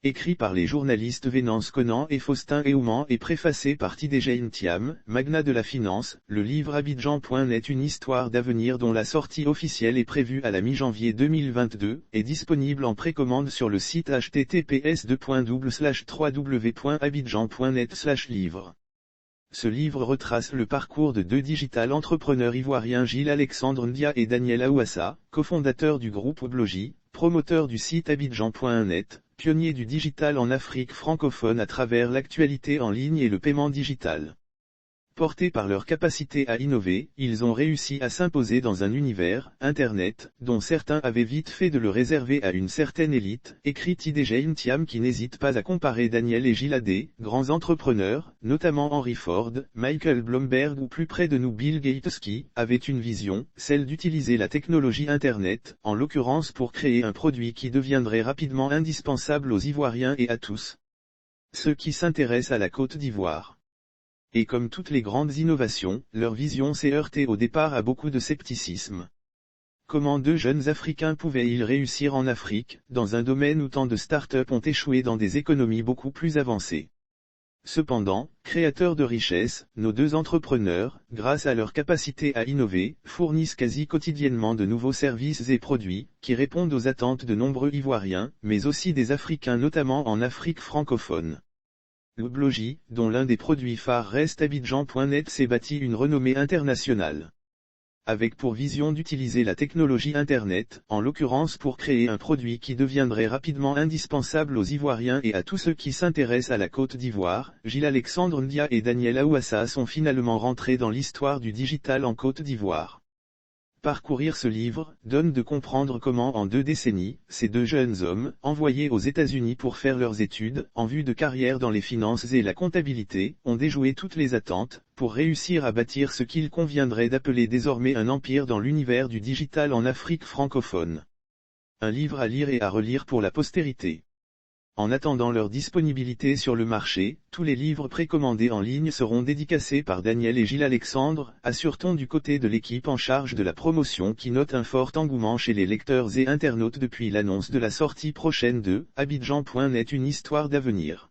Écrit par les journalistes Vénance Conan et Faustin Héouman et préfacé par Tidejay Thiam, magnat de la finance, le livre Abidjan.net, une histoire d'avenir dont la sortie officielle est prévue à la mi-janvier 2022, est disponible en précommande sur le site https://www.abidjan.net/livre. Ce livre retrace le parcours de deux digital entrepreneurs ivoiriens, Gilles-Alexandre Ndia et Daniel Aouassa, cofondateurs du groupe Weblogy, promoteurs du site Abidjan.net, pionniers du digital en Afrique francophone à travers l'actualité en ligne et le paiement digital. Portés par leur capacité à innover, ils ont réussi à s'imposer dans un univers, Internet, dont certains avaient vite fait de le réserver à une certaine élite, écrit Tidejay Thiam, qui n'hésite pas à comparer Daniel et Gilles à des grands entrepreneurs, notamment Henry Ford, Michael Bloomberg ou plus près de nous Bill Gates, qui avaient une vision, celle d'utiliser la technologie Internet, en l'occurrence pour créer un produit qui deviendrait rapidement indispensable aux Ivoiriens et à tous ceux qui s'intéressent à la Côte d'Ivoire. Et comme toutes les grandes innovations, leur vision s'est heurtée au départ à beaucoup de scepticisme. Comment deux jeunes Africains pouvaient-ils réussir en Afrique, dans un domaine où tant de start-up ont échoué dans des économies beaucoup plus avancées? Cependant, créateurs de richesses, nos deux entrepreneurs, grâce à leur capacité à innover, fournissent quasi quotidiennement de nouveaux services et produits, qui répondent aux attentes de nombreux Ivoiriens, mais aussi des Africains, notamment en Afrique francophone. Weblogy, dont l'un des produits phares reste Abidjan.net, s'est bâti une renommée internationale. Avec pour vision d'utiliser la technologie Internet, en l'occurrence pour créer un produit qui deviendrait rapidement indispensable aux Ivoiriens et à tous ceux qui s'intéressent à la Côte d'Ivoire, Gilles-Alexandre Ndia et Daniel Aouassa sont finalement rentrés dans l'histoire du digital en Côte d'Ivoire. Parcourir ce livre donne de comprendre comment en 2 décennies, ces deux jeunes hommes, envoyés aux États-Unis pour faire leurs études, en vue de carrière dans les finances et la comptabilité, ont déjoué toutes les attentes, pour réussir à bâtir ce qu'il conviendrait d'appeler désormais un empire dans l'univers du digital en Afrique francophone. Un livre à lire et à relire pour la postérité. En attendant leur disponibilité sur le marché, tous les livres précommandés en ligne seront dédicacés par Daniel et Gilles-Alexandre, assure-t-on du côté de l'équipe en charge de la promotion, qui note un fort engouement chez les lecteurs et internautes depuis l'annonce de la sortie prochaine de Abidjan.net, une histoire d'avenir.